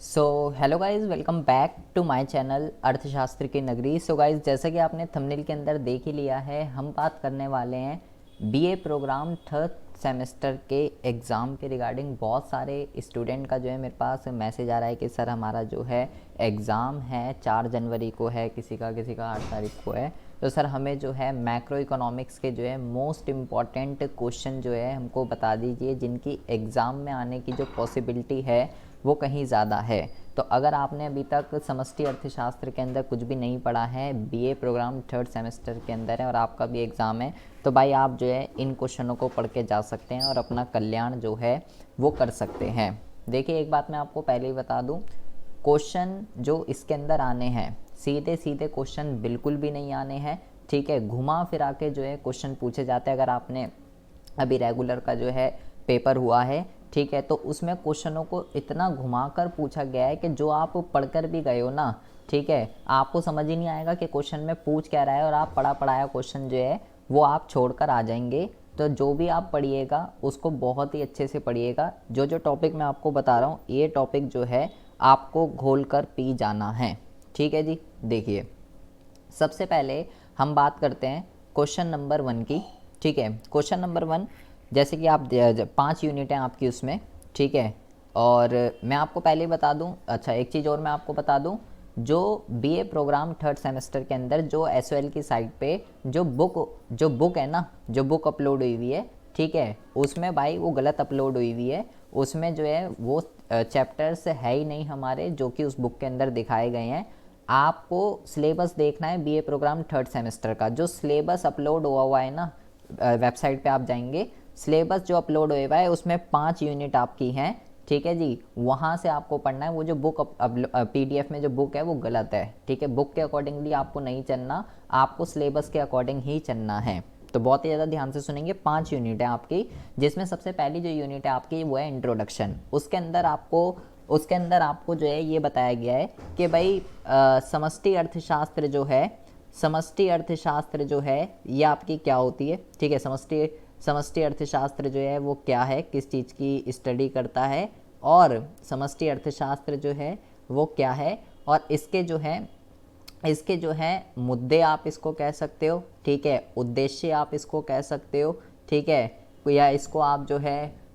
So hello guys, welcome back to my channel अर्थशास्त्र की नगरी। सो गाइज, जैसा कि आपने थंबनेल के अंदर देख ही लिया है, हम बात करने वाले हैं बीए प्रोग्राम थर्ड सेमेस्टर के एग्ज़ाम के रिगार्डिंग। बहुत सारे स्टूडेंट का जो है मेरे पास मैसेज आ रहा है कि सर हमारा जो है एग्ज़ाम है 4 जनवरी को है, किसी का 8 तारीख को है। तो सर हमें जो है मैक्रो इकोनॉमिक्स के जो है मोस्ट इम्पॉर्टेंट क्वेश्चन जो है हमको बता दीजिए, जिनकी एग्ज़ाम में आने की जो पॉसिबिलिटी है वो कहीं ज़्यादा है। तो अगर आपने अभी तक समष्टि अर्थशास्त्र के अंदर कुछ भी नहीं पढ़ा है, बीए प्रोग्राम थर्ड सेमेस्टर के अंदर है और आपका भी एग्ज़ाम है, तो भाई आप जो है इन क्वेश्चनों को पढ़ के जा सकते हैं और अपना कल्याण जो है वो कर सकते हैं। देखिए, एक बात मैं आपको पहले ही बता दूं, क्वेश्चन जो इसके अंदर आने हैं सीधे सीधे क्वेश्चन बिल्कुल भी नहीं आने हैं। ठीक है, घुमा फिरा के जो है क्वेश्चन पूछे जाते हैं। अगर आपने अभी रेगुलर का जो है पेपर हुआ है, ठीक है, तो उसमें क्वेश्चनों को इतना घुमाकर पूछा गया है कि जो आप पढ़कर भी गए हो ना, ठीक है, आपको समझ ही नहीं आएगा कि क्वेश्चन में पूछ क्या रहा है, और आप पढ़ा पढ़ाया क्वेश्चन जो है वो आप छोड़कर आ जाएंगे। तो जो भी आप पढ़िएगा उसको बहुत ही अच्छे से पढ़िएगा। जो जो टॉपिक मैं आपको बता रहा हूँ, ये टॉपिक जो है आपको घोल कर पी जाना है। ठीक है जी, देखिए, सबसे पहले हम बात करते हैं क्वेश्चन नंबर 1 की। ठीक है, क्वेश्चन नंबर 1, जैसे कि आप 5 यूनिट हैं आपकी उसमें, ठीक है। और मैं आपको पहले ही बता दूं, अच्छा एक चीज़ और मैं आपको बता दूं, जो बीए प्रोग्राम थर्ड सेमेस्टर के अंदर जो एसओएल की साइट पे जो बुक है ना, जो बुक अपलोड हुई हुई है, ठीक है, उसमें भाई वो गलत अपलोड हुई हुई है। उसमें जो है वो चैप्टर्स है ही नहीं हमारे जो कि उस बुक के अंदर दिखाए गए हैं। आपको सिलेबस देखना है बीए प्रोग्राम थर्ड सेमेस्टर का। जो सिलेबस अपलोड हुआ हुआ है ना, वेबसाइट पे आप जाएंगे, सिलेबस जो अपलोड हुआ है उसमें 5 यूनिट आपकी हैं। ठीक है जी, वहाँ से आपको पढ़ना है। वो जो बुक पीडीएफ में जो बुक है वो गलत है। ठीक है, बुक के अकॉर्डिंगली आपको नहीं चलना, आपको सिलेबस के अकॉर्डिंग ही चलना है। तो बहुत ही ज़्यादा ध्यान से सुनेंगे। 5 यूनिट है आपकी, जिसमें सबसे पहली जो यूनिट है आपकी वो है इंट्रोडक्शन। उसके अंदर आपको जो है ये बताया गया है कि भाई समष्टि अर्थशास्त्र जो है, समष्टि अर्थशास्त्र जो है ये आपकी क्या होती है। ठीक है, समष्टि समष्टि अर्थशास्त्र जो है वो क्या है, किस चीज़ की स्टडी करता है, और समष्टि अर्थशास्त्र जो है वो क्या है, और इसके जो है मुद्दे आप इसको कह सकते हो। ठीक है, उद्देश्य आप इसको कह सकते हो। ठीक है, या इसको आप जो है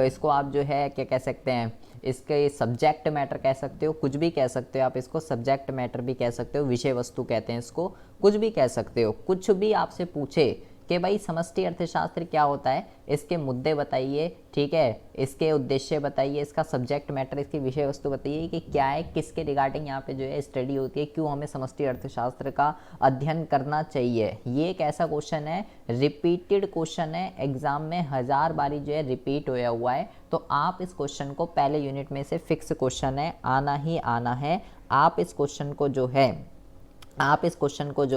इसको आप जो है क्या कह सकते हैं, इसके सब्जेक्ट मैटर कह सकते हो, कुछ भी कह सकते हो आप इसको। सब्जेक्ट मैटर भी कह सकते हो, विषय वस्तु कहते हैं इसको, कुछ भी कह सकते हो। कुछ भी आपसे पूछे कि भाई समष्टि अर्थशास्त्र क्या होता है, इसके मुद्दे बताइए, ठीक है, इसके उद्देश्य बताइए, इसका सब्जेक्ट मैटर, इसकी विषय वस्तु बताइए कि क्या है, किसके रिगार्डिंग यहाँ पे जो है स्टडी होती है, क्यों हमें समष्टि अर्थशास्त्र का अध्ययन करना चाहिए। ये एक ऐसा क्वेश्चन है, रिपीटेड क्वेश्चन है, एग्जाम में 1000 बारी जो है रिपीट होया हुआ है। तो आप इस क्वेश्चन को, पहले यूनिट में से फिक्स क्वेश्चन है, आना ही आना है। आप इस क्वेश्चन को जो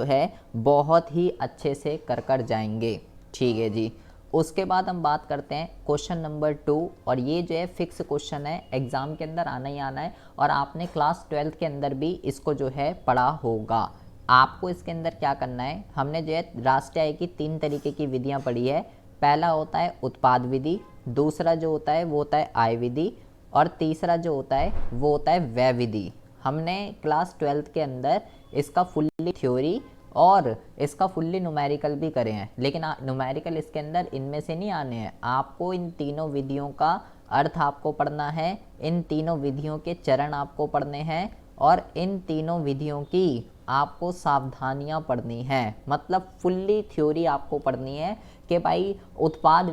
है बहुत ही अच्छे से कर जाएंगे। ठीक है जी, उसके बाद हम बात करते हैं क्वेश्चन नंबर 2, और ये जो है फिक्स क्वेश्चन है, एग्ज़ाम के अंदर आना ही आना है, और आपने क्लास 12 के अंदर भी इसको जो है पढ़ा होगा। आपको इसके अंदर क्या करना है, हमने जो है राष्ट्रीय आय की 3 तरीके की विधियाँ पढ़ी है। पहला होता है उत्पाद विधि, दूसरा जो होता है वो होता है आय विधि, और तीसरा जो होता है वो होता है व्यय विधि। हमने क्लास 12 के अंदर इसका फुल्ली थ्योरी और इसका फुल्ली न्यूमेरिकल भी करे हैं, लेकिन न्यूमेरिकल इसके अंदर इनमें से नहीं आने हैं। आपको इन तीनों विधियों का अर्थ आपको पढ़ना है, इन तीनों विधियों के चरण आपको पढ़ने हैं, और इन तीनों विधियों की आपको सावधानियां पढ़नी है। मतलब फुल्ली थ्योरी आपको पढ़नी है कि भाई उत्पाद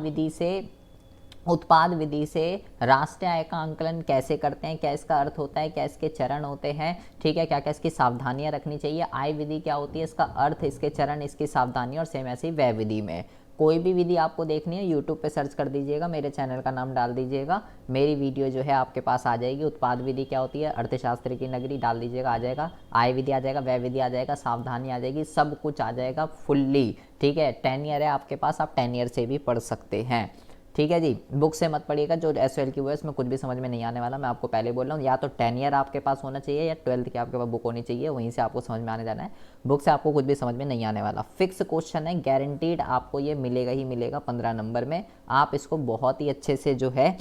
विधि से राष्ट्रीय आय का आंकलन कैसे करते हैं, क्या इसका अर्थ होता है, क्या इसके चरण होते हैं, ठीक है, क्या क्या इसकी सावधानियां रखनी चाहिए। आय विधि क्या होती है, इसका अर्थ, इसके चरण, इसकी सावधानी, और सेम ऐसे ही व्यय विधि में। कोई भी विधि आपको देखनी है, यूट्यूब पे सर्च कर दीजिएगा, मेरे चैनल का नाम डाल दीजिएगा, मेरी वीडियो जो है आपके पास आ जाएगी। उत्पाद विधि क्या होती है, अर्थशास्त्र की नगरी डाल दीजिएगा, आ जाएगा। आय विधि आ जाएगा, व्यय विधि आ जाएगा, सावधानी आ जाएगी, सब कुछ आ जाएगा फुल्ली। ठीक है, 10 ईयर है आपके पास, आप 10 ईयर से भी पढ़ सकते हैं। ठीक है जी, बुक से मत पढ़िएगा, जो एसएल की वो है इसमें कुछ भी समझ में नहीं आने वाला। मैं आपको पहले बोल रहा हूँ, या तो 10 ईयर आपके पास होना चाहिए या 12th की आपके पास बुक होनी चाहिए, वहीं से आपको समझ में आने जाना है। बुक से आपको कुछ भी समझ में नहीं आने वाला। फिक्स क्वेश्चन है, गारंटीड आपको ये मिलेगा ही मिलेगा 15 नंबर में। आप इसको बहुत ही अच्छे से जो है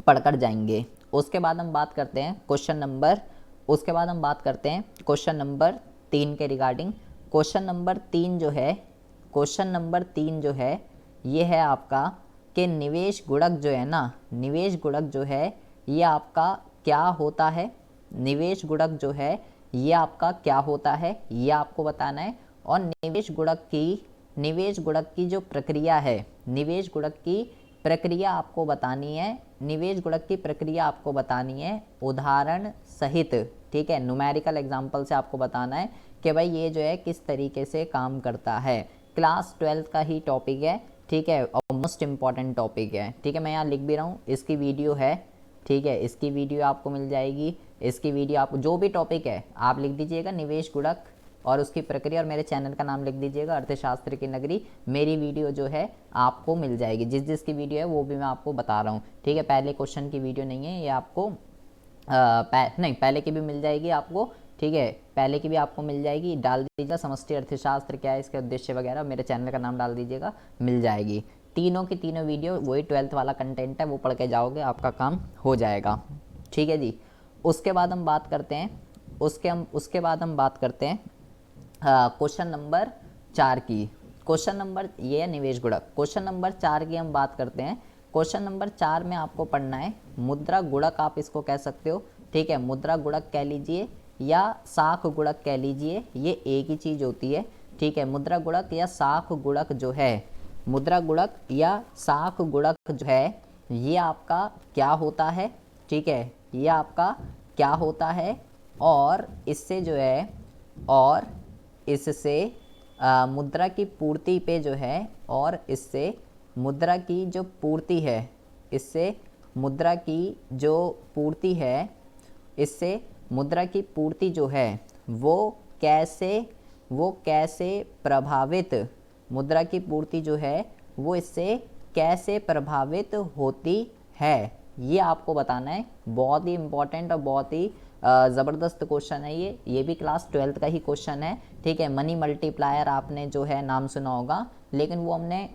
पढ़कर जाएंगे। उसके बाद हम बात करते हैं क्वेश्चन नंबर उसके बाद हम बात करते हैं क्वेश्चन नंबर 3 के रिगार्डिंग। क्वेश्चन नंबर 3 जो है ये है आपका कि निवेश गुणक जो है ना, निवेश गुणक जो है ये आपका क्या होता है, निवेश गुणक जो है ये आपका क्या होता है ये आपको बताना है। और निवेश गुणक की जो प्रक्रिया है, निवेश गुणक की प्रक्रिया आपको बतानी है, निवेश गुणक की प्रक्रिया आपको बतानी है उदाहरण सहित, ठीक है, न्यूमेरिकल एग्जांपल से आपको बताना है कि भाई ये जो है किस तरीके से काम करता है। क्लास 12 का ही टॉपिक है, ठीक है, और मोस्ट इम्पॉर्टेंट टॉपिक है, ठीक है। मैं यहाँ लिख भी रहा हूँ, इसकी वीडियो है, ठीक है, इसकी वीडियो आपको मिल जाएगी। इसकी वीडियो आप जो भी टॉपिक है आप लिख दीजिएगा निवेश गुणक और उसकी प्रक्रिया, और मेरे चैनल का नाम लिख दीजिएगा अर्थशास्त्र की नगरी। मेरी वीडियो जो है आपको मिल जाएगी, जिसकी वीडियो है वो भी मैं आपको बता रहा हूँ, ठीक है। पहले क्वेश्चन की वीडियो नहीं है ये आपको नहीं, पहले की भी मिल जाएगी आपको, ठीक है, पहले की भी आपको मिल जाएगी। डाल दीजिएगा समष्टि अर्थशास्त्र क्या है, इसके उद्देश्य वगैरह, मेरे चैनल का नाम डाल दीजिएगा, मिल जाएगी। तीनों की तीनों वीडियो वही 12th वाला कंटेंट है, वो पढ़ के जाओगे आपका काम हो जाएगा, ठीक है जी। उसके बाद हम बात करते हैं क्वेश्चन नंबर 4 की। क्वेश्चन नंबर ये है निवेश गुणक। क्वेश्चन नंबर 4 की हम बात करते हैं। क्वेश्चन नंबर 4 में आपको पढ़ना है मुद्रा गुणक, आप इसको कह सकते हो, ठीक है, मुद्रा गुणक कह लीजिए या साख गुणक कह लीजिए, ये एक ही चीज़ होती है, ठीक है। मुद्रा गुणक या साख गुणक जो है, मुद्रा गुणक या साख गुणक जो है ये आपका क्या होता है, ठीक है, ये आपका क्या होता है। और इससे जो है, और इससे मुद्रा की पूर्ति पे जो है, और इससे मुद्रा की जो पूर्ति है, इससे मुद्रा की जो पूर्ति है, इससे मुद्रा की पूर्ति जो है वो कैसे प्रभावित, मुद्रा की पूर्ति जो है वो इससे कैसे प्रभावित होती है, ये आपको बताना है। बहुत ही इम्पोर्टेंट और बहुत ही ज़बरदस्त क्वेश्चन है ये भी क्लास 12th का ही क्वेश्चन है, ठीक है। मनी मल्टीप्लायर आपने जो है नाम सुना होगा, लेकिन वो हमने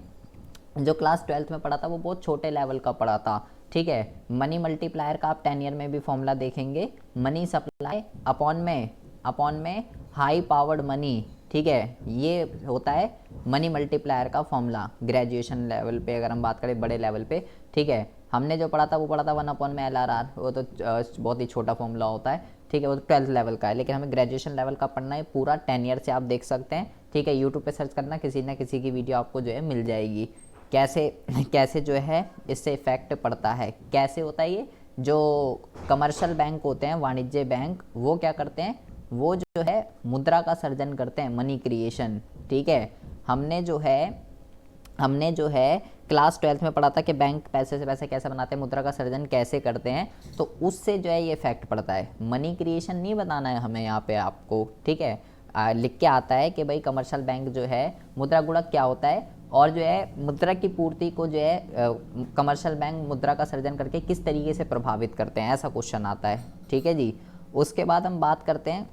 जो क्लास 12th में पढ़ा था वो बहुत छोटे लेवल का पढ़ा था, ठीक है। मनी मल्टीप्लायर का आप 10 ईयर में भी फॉर्मूला देखेंगे, मनी सप्लाई अपॉन में हाई पावर्ड मनी, ठीक है, ये होता है मनी मल्टीप्लायर का फॉर्मूला ग्रेजुएशन लेवल पे, अगर हम बात करें बड़े लेवल पे, ठीक है। हमने जो पढ़ा था वो पढ़ा था 1/LRR, वो तो बहुत ही छोटा फॉर्मूला होता है, ठीक है, वो तो 12th लेवल का है, लेकिन हमें ग्रेजुएशन लेवल का पढ़ना है पूरा 10 ईयर से, आप देख सकते हैं, ठीक है। यूट्यूब पे सर्च करना, किसी ना किसी की वीडियो आपको जो है मिल जाएगी। कैसे जो है इससे इफेक्ट पड़ता है, कैसे होता है ये। जो कमर्शियल बैंक होते हैं, वाणिज्य बैंक, वो क्या करते हैं, वो जो है मुद्रा का सर्जन करते हैं, मनी क्रिएशन, ठीक है। हमने जो है क्लास 12th में पढ़ा था कि बैंक पैसे से पैसे कैसे बनाते हैं, मुद्रा का सर्जन कैसे करते हैं, तो उससे जो है ये इफेक्ट पड़ता है। मनी क्रिएशन नहीं बताना है हमें यहाँ पे आपको, ठीक है। लिख के आता है कि भाई कमर्शियल बैंक जो है मुद्रा गुणक क्या होता है, और जो है मुद्रा की पूर्ति को जो है कमर्शियल बैंक मुद्रा का सर्जन करके किस तरीके से प्रभावित करते हैं, ऐसा क्वेश्चन आता है, ठीक है जी। उसके बाद हम बात करते हैं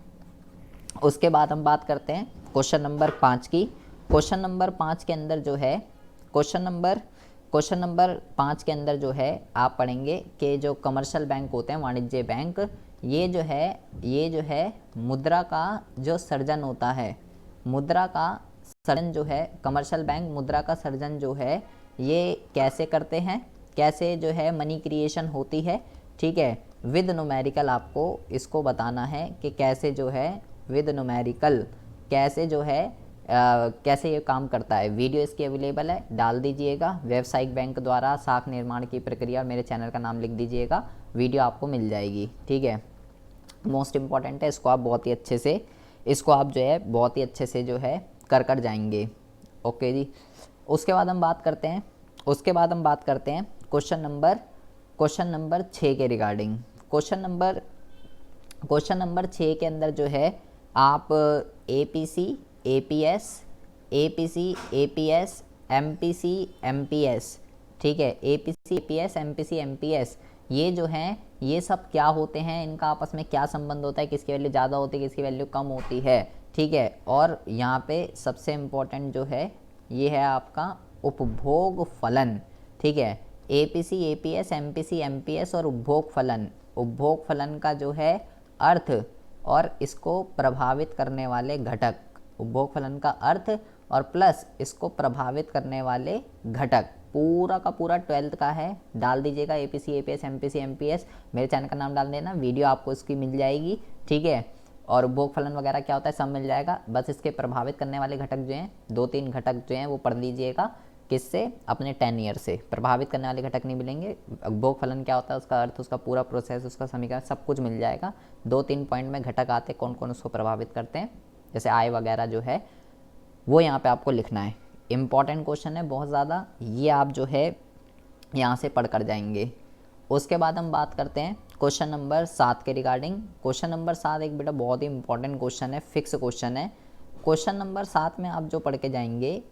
क्वेश्चन नंबर 5 की। क्वेश्चन नंबर 5 के अंदर जो है क्वेश्चन नंबर 5 के अंदर जो है आप पढ़ेंगे कि जो कमर्शियल बैंक होते हैं, वाणिज्य बैंक, ये जो है मुद्रा का जो सर्जन होता है, मुद्रा का सर्जन जो है, कमर्शियल बैंक मुद्रा का सर्जन जो है ये कैसे करते हैं, कैसे जो है मनी क्रिएशन होती है, ठीक है। विद न्यूमेरिकल आपको इसको बताना है कि कैसे जो है विद न्यूमेरिकल कैसे जो है कैसे ये काम करता है। वीडियो इसकी अवेलेबल है, डाल दीजिएगा, व्यावसायिक बैंक द्वारा साख निर्माण की प्रक्रिया, और मेरे चैनल का नाम लिख दीजिएगा, वीडियो आपको मिल जाएगी, ठीक है। मोस्ट इम्पॉर्टेंट है, इसको आप बहुत ही अच्छे से जो है कर जाएंगे, ओके जी। उसके बाद हम बात करते हैं क्वेश्चन नंबर 6 के रिगार्डिंग। क्वेश्चन नंबर 6 के अंदर जो है आप APC, APS, MPC, ठीक है, APC, APS, MPC, MPS, ये जो हैं ये सब क्या होते हैं, इनका आपस में क्या संबंध होता है, किसकी वैल्यू ज़्यादा होती है, किसकी वैल्यू कम होती है, ठीक है। और यहाँ पे सबसे इम्पोर्टेंट जो है ये है आपका उपभोग फलन, ठीक है। एपीसी, एपीएस, एमपीसी, एमपीएस और उपभोग फलन। उपभोग फलन का जो है अर्थ और इसको प्रभावित करने वाले घटक, उपभोग फलन का अर्थ और प्लस इसको प्रभावित करने वाले घटक, पूरा का पूरा 12th का है। डाल दीजिएगा एपीसी, एपीएस, एमपीसी, एमपीएस, मेरे चैनल का नाम डाल देना, वीडियो आपको इसकी मिल जाएगी, ठीक है। और उपभोग फलन वगैरह क्या होता है सब मिल जाएगा। बस इसके प्रभावित करने वाले घटक जो हैं, 2-3 घटक जो हैं वो पढ़ लीजिएगा। किससे? अपने 10 ईयर से। प्रभावित करने वाले घटक नहीं मिलेंगे। उपभोग फलन क्या होता है, उसका अर्थ, उसका पूरा प्रोसेस, उसका समीकरण सब कुछ मिल जाएगा। 2-3 पॉइंट में घटक आते कौन कौन उसको प्रभावित करते हैं, जैसे आय वगैरह जो है वो यहाँ पे आपको लिखना है। इम्पॉर्टेंट क्वेश्चन है बहुत ज़्यादा, ये आप जो है यहाँ से पढ़ कर जाएंगे। उसके बाद हम बात करते हैं क्वेश्चन नंबर 7 के रिगार्डिंग। क्वेश्चन नंबर 7 एक बेटा बहुत ही इंपॉर्टेंट क्वेश्चन है, फिक्स क्वेश्चन है। क्वेश्चन नंबर 7 में आप जो पढ़ के जाएंगे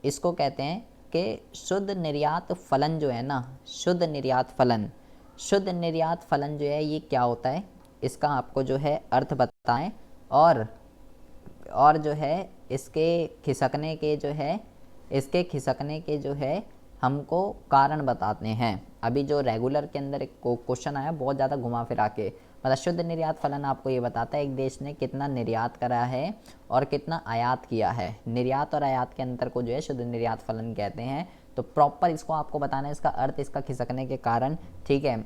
इसको कहते हैं कि शुद्ध निर्यात फलन जो है ना, शुद्ध निर्यात फलन, शुद्ध निर्यात फलन जो है ये क्या होता है, इसका आपको जो है अर्थ बताएं और जो है इसके खिसकने के जो है हमको कारण बताते हैं। अभी जो रेगुलर के अंदर एक क्वेश्चन आया बहुत ज़्यादा घुमा फिरा के, मतलब शुद्ध निर्यात फलन आपको ये बताता है एक देश ने कितना निर्यात करा है और कितना आयात किया है। निर्यात और आयात के अंतर को जो है शुद्ध निर्यात फलन कहते हैं। तो प्रॉपर इसको आपको बताना है, इसका अर्थ, इसका खिसकने के कारण, ठीक है,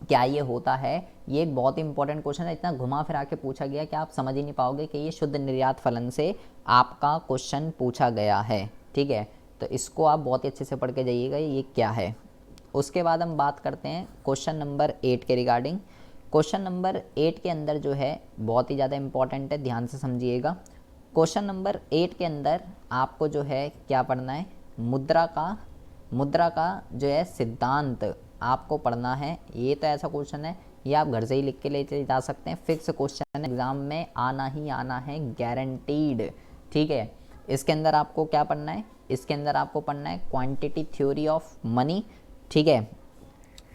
क्या ये होता है। ये एक बहुत ही इंपॉर्टेंट क्वेश्चन है, इतना घुमा फिरा के पूछा गया कि आप समझ ही नहीं पाओगे कि ये शुद्ध निर्यात फलन से आपका क्वेश्चन पूछा गया है, ठीक है। तो इसको आप बहुत ही अच्छे से पढ़ के जाइएगा ये क्या है। उसके बाद हम बात करते हैं क्वेश्चन नंबर 8 के रिगार्डिंग। क्वेश्चन नंबर 8 के अंदर जो है बहुत ही ज़्यादा इंपॉर्टेंट है, ध्यान से समझिएगा। क्वेश्चन नंबर 8 के अंदर आपको जो है क्या पढ़ना है, मुद्रा का जो है सिद्धांत आपको पढ़ना है। ये तो ऐसा क्वेश्चन है, ये आप घर से ही लिख के ले जा सकते हैं, फिक्स क्वेश्चन एग्जाम में आना ही आना है, गारंटीड, ठीक है। इसके अंदर आपको क्या पढ़ना है, इसके अंदर आपको पढ़ना है क्वांटिटी थ्योरी ऑफ मनी, ठीक है,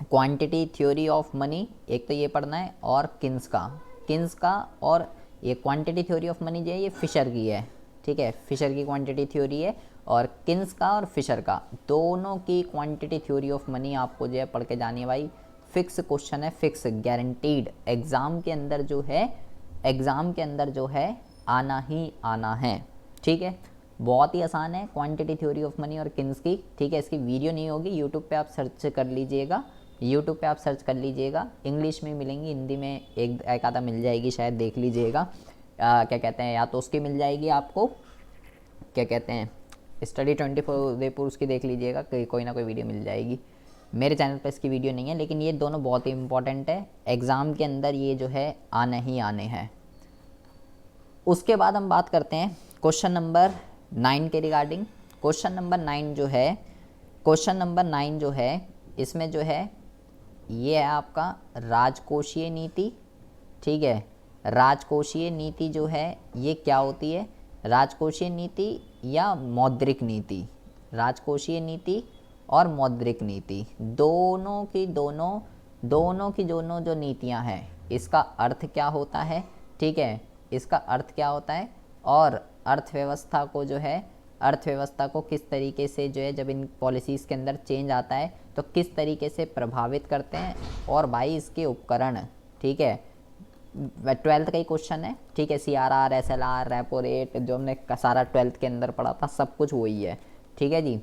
क्वांटिटी थ्योरी ऑफ मनी एक तो ये पढ़ना है, और किन्स का और ये क्वांटिटी थ्योरी ऑफ मनी जो है ये फिशर की है, ठीक है, फिशर की क्वांटिटी थ्योरी है। और किन्स का और फिशर का दोनों की क्वांटिटी थ्योरी ऑफ मनी आपको जो है पढ़ के जानी है भाई। फिक्स क्वेश्चन है, फिक्स गारंटीड, एग्ज़ाम के अंदर जो है आना ही आना है, ठीक है। बहुत ही आसान है क्वांटिटी थ्योरी ऑफ मनी और किन्स की, ठीक है। इसकी वीडियो नहीं होगी, यूट्यूब पे आप सर्च कर लीजिएगा, इंग्लिश में मिलेंगी, हिंदी में एक आधा मिल जाएगी शायद, देख लीजिएगा। क्या कहते हैं, या तो उसकी मिल जाएगी आपको, क्या कहते हैं, स्टडी 24 उदयपुर, उसकी देख लीजिएगा, कोई ना कोई वीडियो मिल जाएगी। मेरे चैनल पर इसकी वीडियो नहीं है, लेकिन ये दोनों बहुत ही इंपॉर्टेंट है, एग्ज़ाम के अंदर ये जो है आने ही आने हैं। उसके बाद हम बात करते हैं क्वेश्चन नंबर 9 के रिगार्डिंग। क्वेश्चन नंबर 9 जो है इसमें जो है ये है आपका राजकोषीय नीति, ठीक है। राजकोषीय नीति जो है ये क्या होती है, राजकोषीय नीति या मौद्रिक नीति, राजकोषीय नीति और मौद्रिक नीति दोनों की दोनों जो नीतियां हैं इसका अर्थ क्या होता है, ठीक है, इसका अर्थ क्या होता है, और अर्थव्यवस्था को किस तरीके से जो है जब इन पॉलिसीज़ के अंदर चेंज आता है तो किस तरीके से प्रभावित करते हैं, और भाई इसके उपकरण, ठीक है। 12th का ही क्वेश्चन है, ठीक है। CRR, SLR, रेपो रेट, जो हमने सारा 12th के अंदर पढ़ा था सब कुछ वही है, ठीक है जी।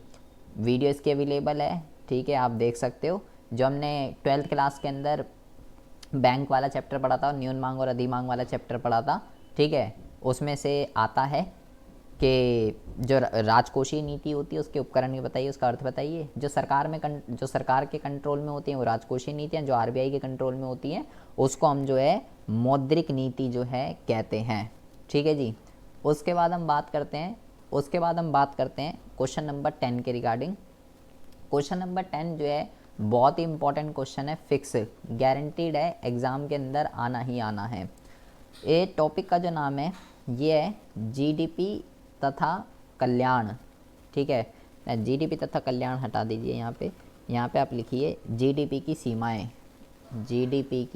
वीडियो इसकी अवेलेबल है, ठीक है, आप देख सकते हो। जो हमने 12th क्लास के अंदर बैंक वाला चैप्टर पढ़ा था और न्यून मांग और अधिमांग वाला चैप्टर पढ़ा था, ठीक है, उसमें से आता है कि जो राजकोषीय नीति होती है उसके उपकरण भी बताइए, उसका अर्थ बताइए। जो सरकार के कंट्रोल में होती हैं वो राजकोषीय नीतियाँ, जो RBI के कंट्रोल में होती हैं उसको हम जो है मौद्रिक नीति जो है कहते हैं, ठीक है जी। उसके बाद हम बात करते हैं क्वेश्चन नंबर 10 के रिगार्डिंग। क्वेश्चन नंबर 10 जो है बहुत ही इंपॉर्टेंट क्वेश्चन है, फिक्स गारंटीड है, एग्ज़ाम के अंदर आना ही आना है। ये टॉपिक का जो नाम है ये है GDP तथा कल्याण, ठीक है। GDP तथा कल्याण हटा दीजिए, यहाँ पे आप लिखिए GDP की सीमाएं, GDP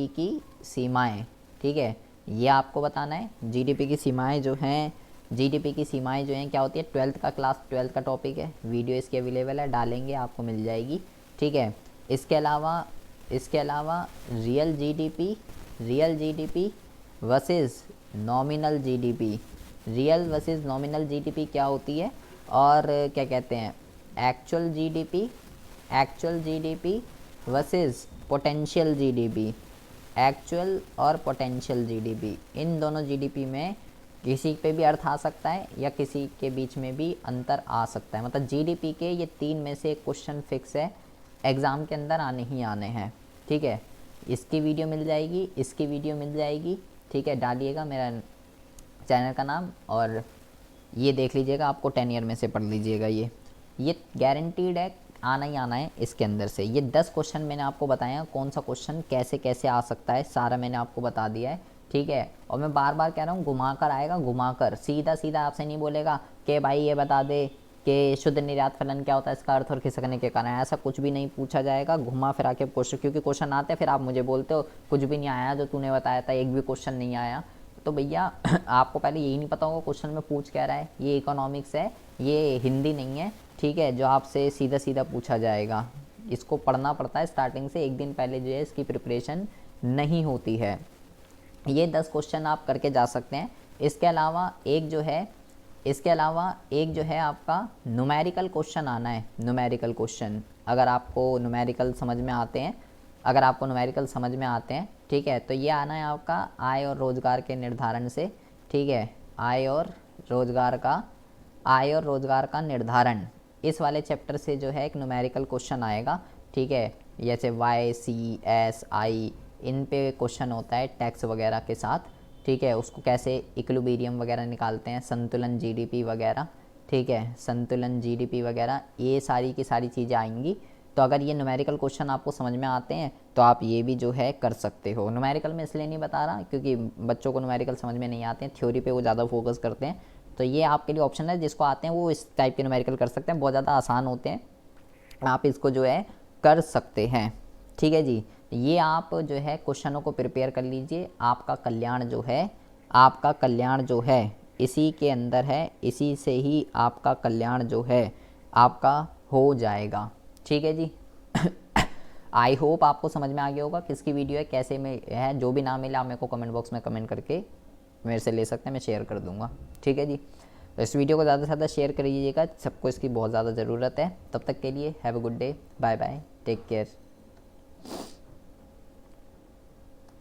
की सीमाएं, ठीक है। ये आपको बताना है GDP की सीमाएं जो हैं जीडीपी की सीमाएं जो हैं क्या होती है, 12th का क्लास 12th का टॉपिक है, वीडियो इसकी अवेलेबल है, डालेंगे आपको मिल जाएगी, ठीक है। इसके अलावा real GDP versus nominal GDP, real versus nominal GDP क्या होती है, और क्या कहते हैं actual GDP versus potential GDP, actual और पोटेंशियल जीडीपी, इन दोनों जीडीपी में किसी पे भी अर्थ आ सकता है या किसी के बीच में भी अंतर आ सकता है। मतलब जीडीपी के ये 3 में से एक क्वेश्चन फिक्स है, एग्ज़ाम के अंदर आने ही आने हैं, ठीक है। इसकी वीडियो मिल जाएगी, इसकी वीडियो मिल जाएगी, ठीक है। डालिएगा मेरा चैनल का नाम और ये देख लीजिएगा, आपको 10 ईयर में से पढ़ लीजिएगा, ये गारंटीड है, आना ही आना है इसके अंदर से। ये 10 क्वेश्चन मैंने आपको बताया, कौन सा क्वेश्चन कैसे कैसे आ सकता है सारा मैंने आपको बता दिया है, ठीक है। और मैं बार बार कह रहा हूँ, घुमा कर आएगा, घुमा कर, सीधा सीधा आपसे नहीं बोलेगा कि भाई ये बता दे कि शुद्ध निर्यात फलन क्या होता है, इसका अर्थ और खिसकने के कारण, ऐसा कुछ भी नहीं पूछा जाएगा। घुमा फिरा के क्वेश्चन, क्योंकि क्वेश्चन आते हैं फिर आप मुझे बोलते हो कुछ भी नहीं आया जो तूने बताया था, एक भी क्वेश्चन नहीं आया। तो भैया आपको पहले यही नहीं पता होगा क्वेश्चन में पूछ क्या रहा है, ये इकोनॉमिक्स है, ये हिंदी नहीं है, ठीक है, जो आपसे सीधा सीधा पूछा जाएगा। इसको पढ़ना पड़ता है स्टार्टिंग से, एक दिन पहले जो है इसकी प्रिपरेशन नहीं होती है। ये 10 क्वेश्चन आप करके जा सकते हैं। इसके अलावा एक जो है आपका न्यूमेरिकल क्वेश्चन आना है, न्यूमेरिकल क्वेश्चन, अगर आपको न्यूमेरिकल समझ में आते हैं, ठीक है, तो ये आना है आपका आय और रोज़गार के निर्धारण से, ठीक है, आय और रोज़गार का निर्धारण, इस वाले चैप्टर से जो है एक न्यूमेरिकल क्वेश्चन आएगा, ठीक है। जैसे वाई सी एस आई, इन पे क्वेश्चन होता है टैक्स वगैरह के साथ, ठीक है, उसको कैसे इक्विलिब्रियम वगैरह निकालते हैं, संतुलन जीडीपी वगैरह, ठीक है, संतुलन जीडीपी वगैरह, ये सारी की सारी चीज़ें आएंगी। तो अगर ये न्यूमेरिकल क्वेश्चन आपको समझ में आते हैं तो आप ये भी जो है कर सकते हो। न्यूमेरिकल में इसलिए नहीं बता रहा क्योंकि बच्चों को न्यूमेरिकल समझ में नहीं आते हैं, थ्योरी पे वो ज़्यादा फोकस करते हैं। तो ये आपके लिए ऑप्शन है, जिसको आते हैं वो इस टाइप के न्यूमेरिकल कर सकते हैं, बहुत ज़्यादा आसान होते हैं, आप इसको जो है कर सकते हैं, ठीक है जी। ये आप जो है क्वेश्चनों को प्रिपेयर कर लीजिए, आपका कल्याण जो है इसी के अंदर है, इसी से ही आपका कल्याण जो है आपका हो जाएगा, ठीक है जी। आई होप आपको समझ में आ गया होगा किसकी वीडियो है, कैसे में है। जो भी ना मिला आप मेरे को कमेंट बॉक्स में कमेंट करके मेरे से ले सकते हैं, मैं शेयर कर दूंगा, ठीक है जी। तो इस वीडियो को ज़्यादा से ज़्यादा शेयर करिएगा, सबको इसकी बहुत ज़्यादा ज़रूरत है। तब तक के लिए have a good day, bye bye, take care.